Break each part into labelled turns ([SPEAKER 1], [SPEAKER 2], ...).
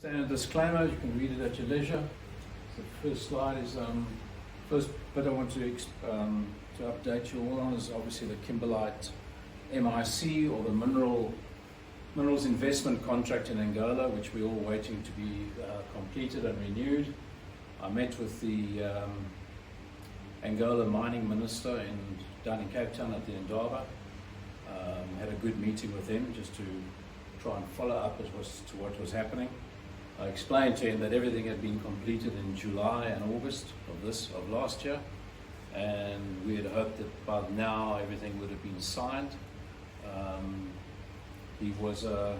[SPEAKER 1] Standard disclaimer, you can read it at your leisure. The first slide is, first bit I want to update you all on is obviously the Kimberlite MIC, or the Minerals Investment Contract in Angola, which we're all waiting to be completed and renewed. I met with the Angola mining minister down in Cape Town at the Indaba. Had a good meeting with him just to try and follow up to what was happening. I explained to him that everything had been completed in July and August of last year, and we had hoped that by now everything would have been signed. He was a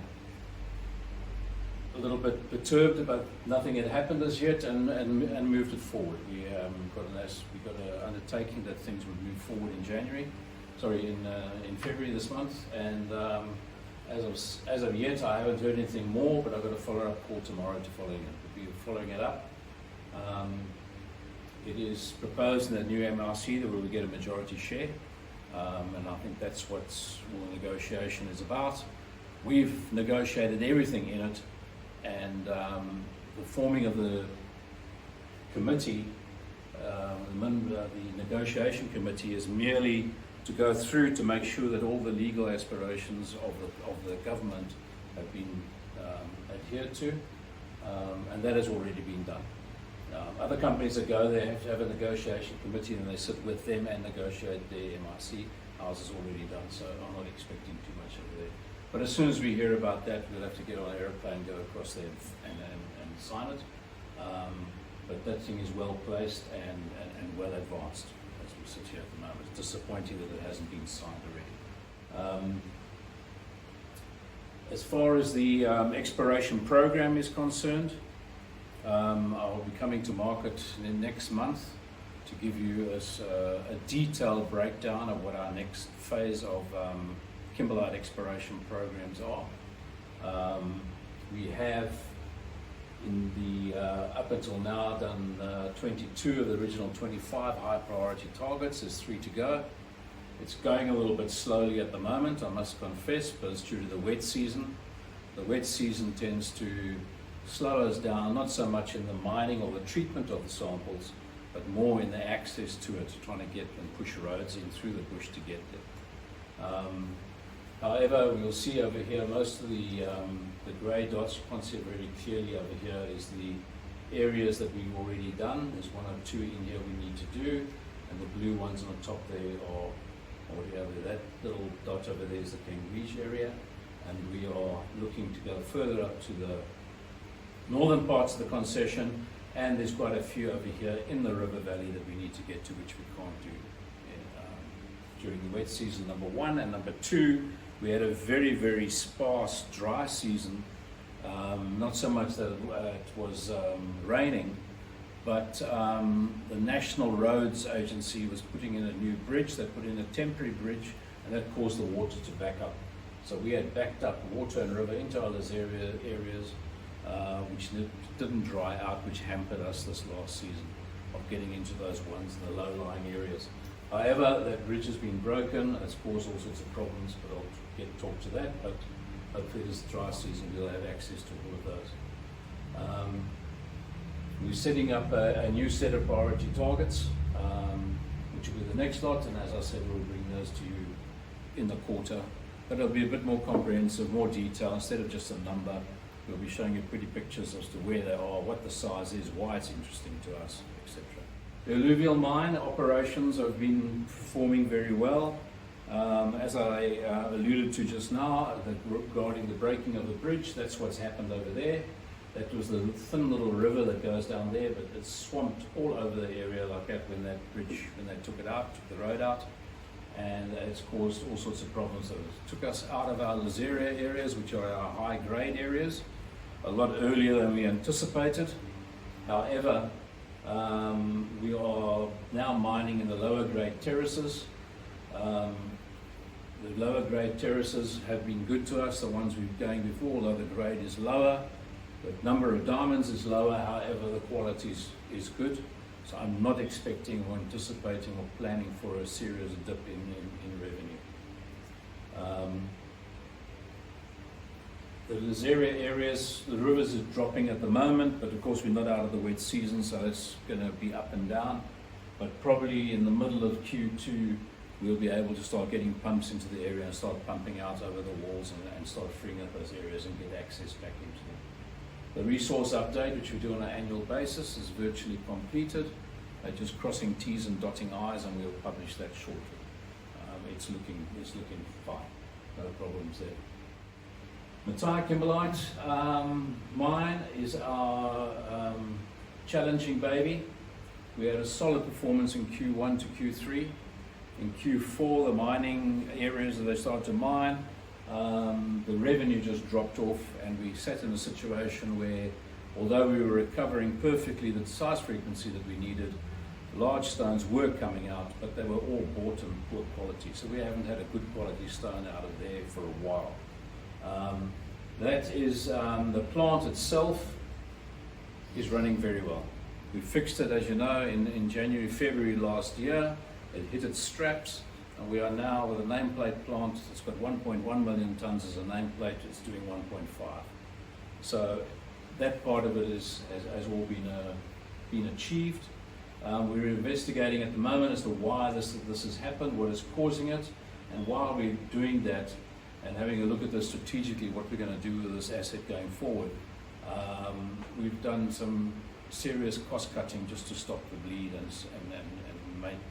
[SPEAKER 1] little bit perturbed about nothing had happened as yet, and moved it forward. We got an undertaking that things would move forward in February this month, and as of yet, I haven't heard anything more, but I've got a follow-up call tomorrow to following it up. It is proposed in the new MRC that we will get a majority share, and I think that's what the negotiation is about. We've negotiated everything in it, and the forming of the committee, the negotiation committee, is merely to go through to make sure that all the legal aspirations of the government have been adhered to, and that has already been done. Other companies that go there have to have a negotiation committee, and they sit with them and negotiate their MIC. Ours is already done, so I'm not expecting too much over there. But as soon as we hear about that, we'll have to get on an aeroplane, go across there and sign it. But that thing is well placed and well advanced as we sit here at the moment. It's disappointing that it hasn't been signed already. As far as the exploration program is concerned, I'll be coming to market next month to give you a detailed breakdown of what our next phase of Kimberlite exploration programs are. We have up until now done 22 of the original 25 high priority targets. There's 3 to go. It's going a little bit slowly at the moment, I must confess, but it's due to the wet season. The wet season tends to slow us down, not so much in the mining or the treatment of the samples, but more in the access to it, trying to get and push roads in through the bush to get there. However, we'll see over here most of the grey dots. You can't see it very clearly over here is the areas that we've already done. There's 1 or 2 in here we need to do, and the blue ones on the top there are already over there. That little dot over there is the Cambridge area, and we are looking to go further up to the northern parts of the concession, and there's quite a few over here in the river valley that we need to get to, which we can't do during the wet season, number 1. And number 2, we had a very, very sparse dry season. Not so much that it was raining, but the National Roads Agency was putting in a new bridge. They put in a temporary bridge, and that caused the water to back up. So we had backed up water and river into all those areas, which didn't dry out, which hampered us this last season of getting into those ones in the low-lying areas. However, that bridge has been broken. It's caused all sorts of problems, but I'll talk to that. But hopefully this dry season we'll have access to all of those. We're setting up a new set of priority targets, which will be the next lot, and as I said, we'll bring those to you in the quarter. But it'll be a bit more comprehensive, more detail. Instead of just a number, we'll be showing you pretty pictures as to where they are, what the size is, why it's interesting to us, etc. The alluvial mine operations have been performing very well. As I alluded to just now, regarding the breaking of the bridge, that's what's happened over there. That was the thin little river that goes down there, but it's swamped all over the area like that when they took the road out, and it's caused all sorts of problems. It took us out of our Lazeria areas, which are our high grade areas, a lot earlier than we anticipated. However, we are now mining in the lower grade terraces. The lower grade terraces have been good to us, the ones we've going before, although the grade is lower. The number of diamonds is lower, however the quality is good. So I'm not expecting or anticipating or planning for a serious dip in revenue. There's areas, the rivers are dropping at the moment, but of course we're not out of the wet season, so it's going to be up and down. But probably in the middle of Q2, we'll be able to start getting pumps into the area and start pumping out over the walls and start freeing up those areas and get access back into them. The resource update, which we do on an annual basis, is virtually completed. Just crossing T's and dotting I's, and we'll publish that shortly. It's looking fine. No problems there. Matai Kimberlite mine is our challenging baby. We had a solid performance in Q1 to Q3. In Q4, the mining areas that they started to mine, the revenue just dropped off, and we sat in a situation where, although we were recovering perfectly the size frequency that we needed, large stones were coming out, but they were all bought in poor quality. So we haven't had a good quality stone out of there for a while. That is, the plant itself is running very well. We fixed it, as you know, in January, February last year. It hit its straps, and we are now with a nameplate plant. It's got 1.1 million tons as a nameplate. It's doing 1.5. So that part of it has all been achieved. We're investigating at the moment as to why this has happened, what is causing it, and while we're doing that and having a look at this strategically, what we're going to do with this asset going forward, we've done some serious cost cutting just to stop the bleed and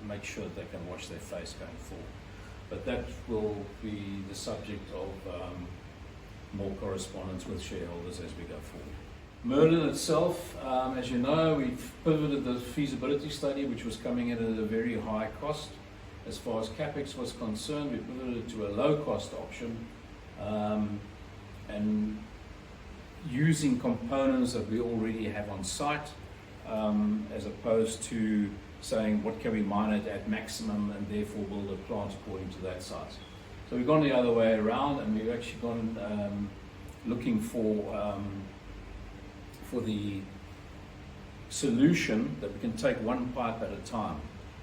[SPEAKER 1] make sure that they can wash their face going forward. But that will be the subject of more correspondence with shareholders as we go forward. Merlin itself, as you know, we've pivoted the feasibility study, which was coming in at a very high cost. As far as CapEx was concerned, we pivoted to a low-cost option, and using components that we already have on site, as opposed to saying what can we mine it at maximum and therefore build a plant according to that size. So we've gone the other way around, and we've actually gone looking for the solution that we can take one pipe at a time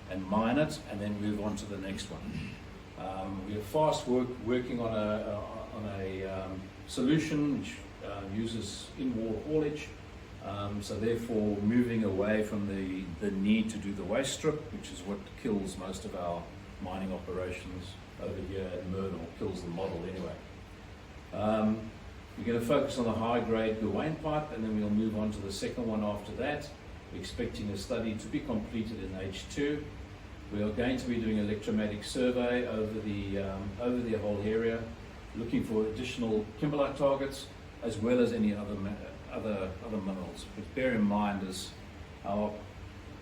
[SPEAKER 1] and mine it and then move on to the next one. We are fast working on a solution which uses in-wall haulage, so therefore moving away from the need to do the waste strip, which is what kills most of our mining operations over here at Merlin, or kills the model anyway. We're going to focus on the high-grade Gawain pipe, and then we'll move on to the second one after that. We're expecting a study to be completed in H2. We are going to be doing an electromagnetic survey over the whole area, looking for additional kimberlite targets, as well as any other minerals. But bear in mind, as our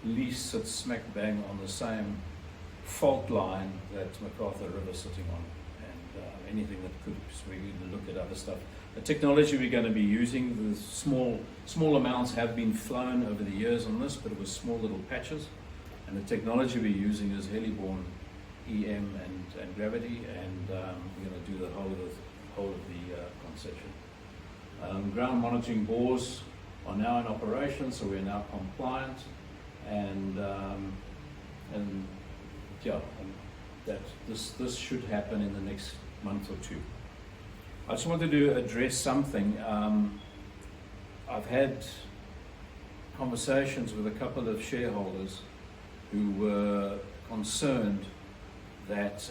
[SPEAKER 1] lease sits smack bang on the same fault line that MacArthur River is sitting on, and anything that could, so we need to look at other stuff. The technology we're going to be using, the small amounts have been flown over the years on this, but it was small little patches. And the technology we're using is heliborne EM and gravity, and we're going to do the whole of the conception. Ground monitoring bores are now in operation, so we're now compliant, and that this should happen in the next month or two. I just wanted to address something. I've had conversations with a couple of shareholders who were concerned that,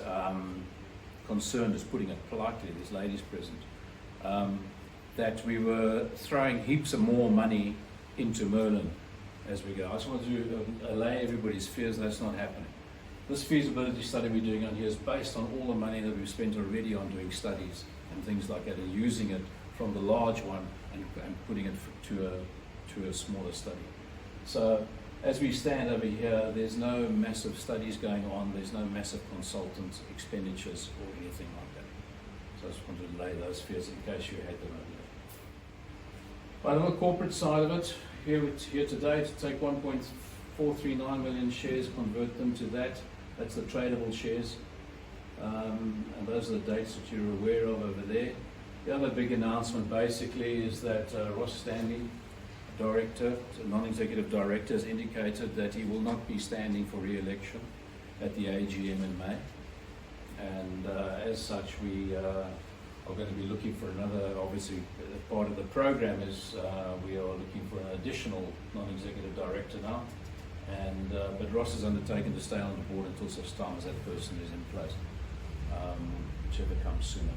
[SPEAKER 1] concerned is putting it politely, there's ladies present, that we were throwing heaps of more money into Merlin as we go. I just wanted to allay everybody's fears that's not happening. This feasibility study we're doing on here is based on all the money that we've spent already on doing studies and things like that, and using it from the large one and putting it to a smaller study. So as we stand over here, there's no massive studies going on, there's no massive consultant expenditures or anything like that. So I just wanted to lay those fears in case you had them over there. But on the corporate side of it, here today to take 1.439 million shares, convert them to that. That's the tradable shares. And those are the dates that you're aware of over there. The other big announcement basically is that Ross Stanley, director, non-executive director, has indicated that he will not be standing for re-election at the AGM in May. And as such, we are going to be looking for another, obviously, part of the program is we are looking for an additional non-executive director now. And but Ross has undertaken to stay on the board until such time as that person is in place, whichever comes sooner.